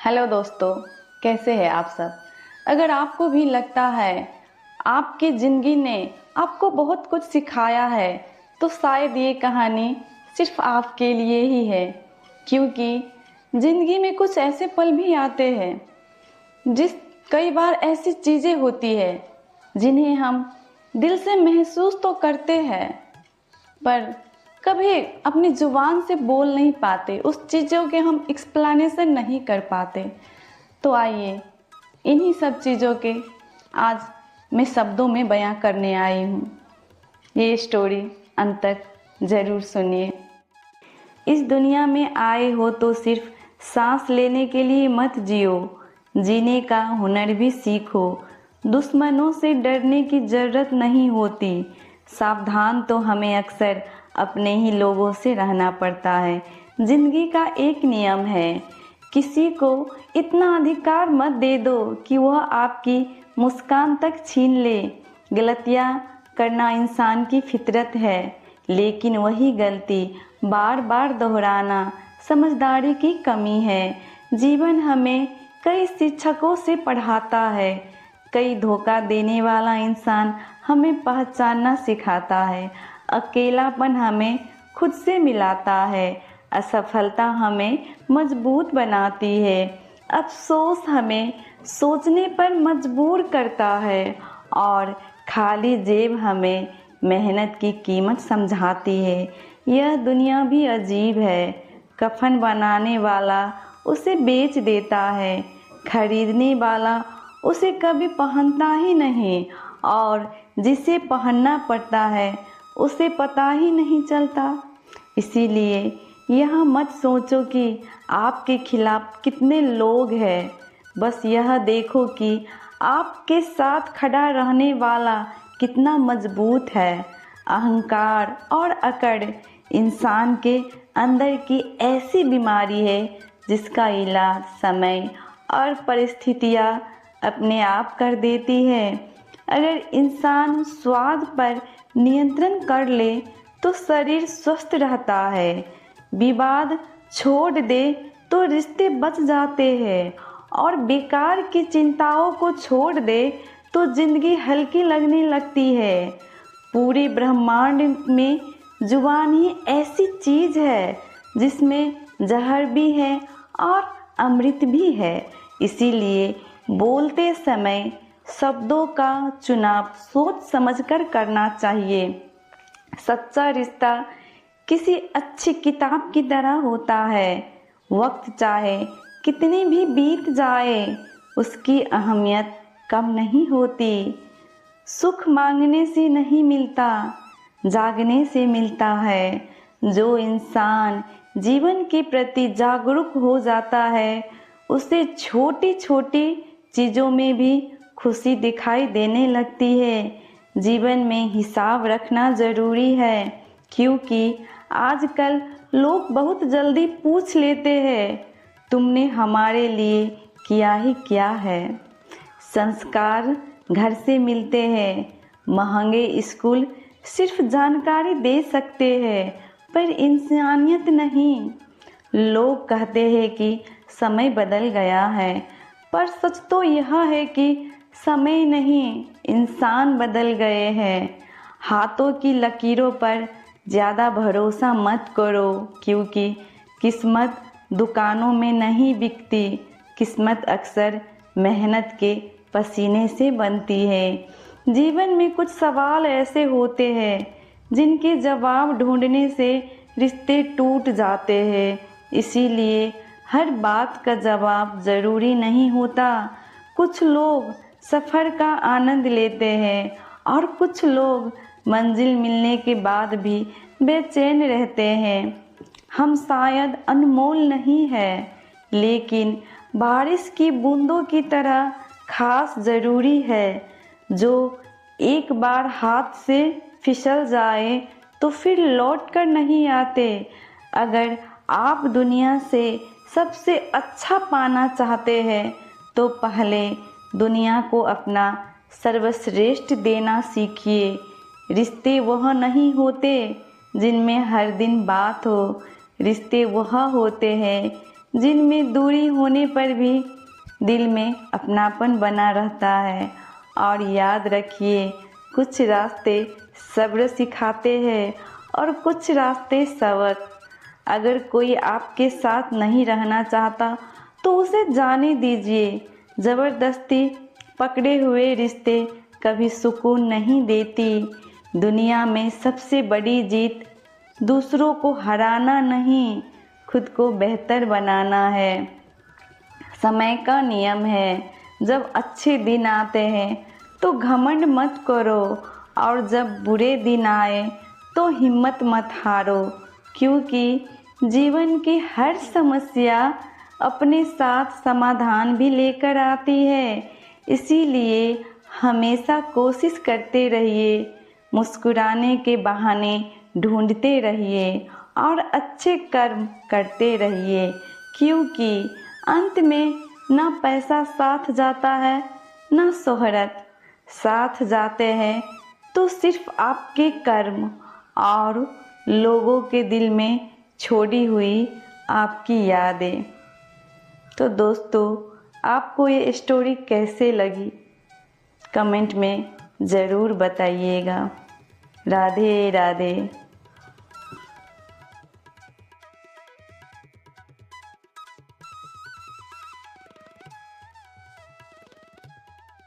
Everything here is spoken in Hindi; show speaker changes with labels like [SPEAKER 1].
[SPEAKER 1] हेलो दोस्तों, कैसे हैं आप सब। अगर आपको भी लगता है आपकी ज़िंदगी ने आपको बहुत कुछ सिखाया है तो शायद ये कहानी सिर्फ आपके लिए ही है, क्योंकि ज़िंदगी में कुछ ऐसे पल भी आते हैं जिस कई बार ऐसी चीज़ें होती है जिन्हें हम दिल से महसूस तो करते हैं पर कभी अपनी जुबान से बोल नहीं पाते, उस चीज़ों के हम एक्सप्लेनेशन नहीं कर पाते। तो आइए इन्हीं सब चीज़ों के आज मैं शब्दों में बयां करने आई हूँ। ये स्टोरी अंत तक ज़रूर सुनिए। इस दुनिया में आए हो तो सिर्फ सांस लेने के लिए मत जियो, जीने का हुनर भी सीखो। दुश्मनों से डरने की ज़रूरत नहीं होती, सावधान तो हमें अक्सर अपने ही लोगों से रहना पड़ता है। जिंदगी का एक नियम है, किसी को इतना अधिकार मत दे दो कि वह आपकी मुस्कान तक छीन ले। गलतियाँ करना इंसान की फितरत है, लेकिन वही गलती बार बार दोहराना समझदारी की कमी है। जीवन हमें कई शिक्षकों से पढ़ाता है, कई धोखा देने वाला इंसान हमें पहचानना सिखाता है। अकेलापन हमें खुद से मिलाता है, असफलता हमें मजबूत बनाती है, अफसोस हमें सोचने पर मजबूर करता है और खाली जेब हमें मेहनत की कीमत समझाती है। यह दुनिया भी अजीब है, कफन बनाने वाला उसे बेच देता है, खरीदने वाला उसे कभी पहनता ही नहीं और जिसे पहनना पड़ता है उसे पता ही नहीं चलता। इसीलिए यह मत सोचो कि आपके खिलाफ कितने लोग हैं, बस यह देखो कि आपके साथ खड़ा रहने वाला कितना मजबूत है। अहंकार और अकड़ इंसान के अंदर की ऐसी बीमारी है जिसका इलाज समय और परिस्थितियाँ अपने आप कर देती है। अगर इंसान स्वाद पर नियंत्रण कर ले तो शरीर स्वस्थ रहता है, विवाद छोड़ दे तो रिश्ते बच जाते हैं और बेकार की चिंताओं को छोड़ दे तो जिंदगी हल्की लगने लगती है। पूरे ब्रह्मांड में जुबान ही ऐसी चीज है जिसमें जहर भी है और अमृत भी है। इसीलिए बोलते समय शब्दों का चुनाव सोच समझकर करना चाहिए। सच्चा रिश्ता किसी अच्छी किताब की तरह होता है, वक्त चाहे कितनी भी बीत जाए उसकी अहमियत कम नहीं होती। सुख मांगने से नहीं मिलता, जागने से मिलता है। जो इंसान जीवन के प्रति जागरूक हो जाता है उसे छोटी छोटी चीज़ों में भी खुशी दिखाई देने लगती है। जीवन में हिसाब रखना ज़रूरी है, क्योंकि आजकल लोग बहुत जल्दी पूछ लेते हैं तुमने हमारे लिए किया ही क्या है। संस्कार घर से मिलते हैं, महंगे स्कूल सिर्फ जानकारी दे सकते हैं पर इंसानियत नहीं। लोग कहते हैं कि समय बदल गया है, पर सच तो यह है कि समय नहीं, इंसान बदल गए हैं। हाथों की लकीरों पर ज़्यादा भरोसा मत करो, क्योंकि किस्मत दुकानों में नहीं बिकती। किस्मत अक्सर मेहनत के पसीने से बनती है। जीवन में कुछ सवाल ऐसे होते हैं जिनके जवाब ढूंढने से रिश्ते टूट जाते हैं। इसीलिए हर बात का जवाब ज़रूरी नहीं होता। कुछ लोग सफ़र का आनंद लेते हैं और कुछ लोग मंजिल मिलने के बाद भी बेचैन रहते हैं। हम शायद अनमोल नहीं है, लेकिन बारिश की बूंदों की तरह खास ज़रूरी है। जो एक बार हाथ से फिसल जाए तो फिर लौट कर नहीं आते। अगर आप दुनिया से सबसे अच्छा पाना चाहते हैं तो पहले दुनिया को अपना सर्वश्रेष्ठ देना सीखिए। रिश्ते वह नहीं होते जिनमें हर दिन बात हो, रिश्ते वह होते हैं जिनमें दूरी होने पर भी दिल में अपनापन बना रहता है। और याद रखिए, कुछ रास्ते सब्र सिखाते हैं और कुछ रास्ते सबक। अगर कोई आपके साथ नहीं रहना चाहता तो उसे जाने दीजिए। ज़बरदस्ती पकड़े हुए रिश्ते कभी सुकून नहीं देती। दुनिया में सबसे बड़ी जीत दूसरों को हराना नहीं, खुद को बेहतर बनाना है। समय का नियम है, जब अच्छे दिन आते हैं तो घमंड मत करो, और जब बुरे दिन आए तो हिम्मत मत हारो। क्योंकि जीवन की हर समस्या अपने साथ समाधान भी लेकर आती है। इसीलिए हमेशा कोशिश करते रहिए, मुस्कुराने के बहाने ढूंढते रहिए और अच्छे कर्म करते रहिए। क्योंकि अंत में ना पैसा साथ जाता है, ना शोहरत। साथ जाते हैं तो सिर्फ आपके कर्म और लोगों के दिल में छोड़ी हुई आपकी यादें। तो दोस्तों, आपको ये स्टोरी कैसे लगी कमेंट में ज़रूर बताइएगा। राधे राधे।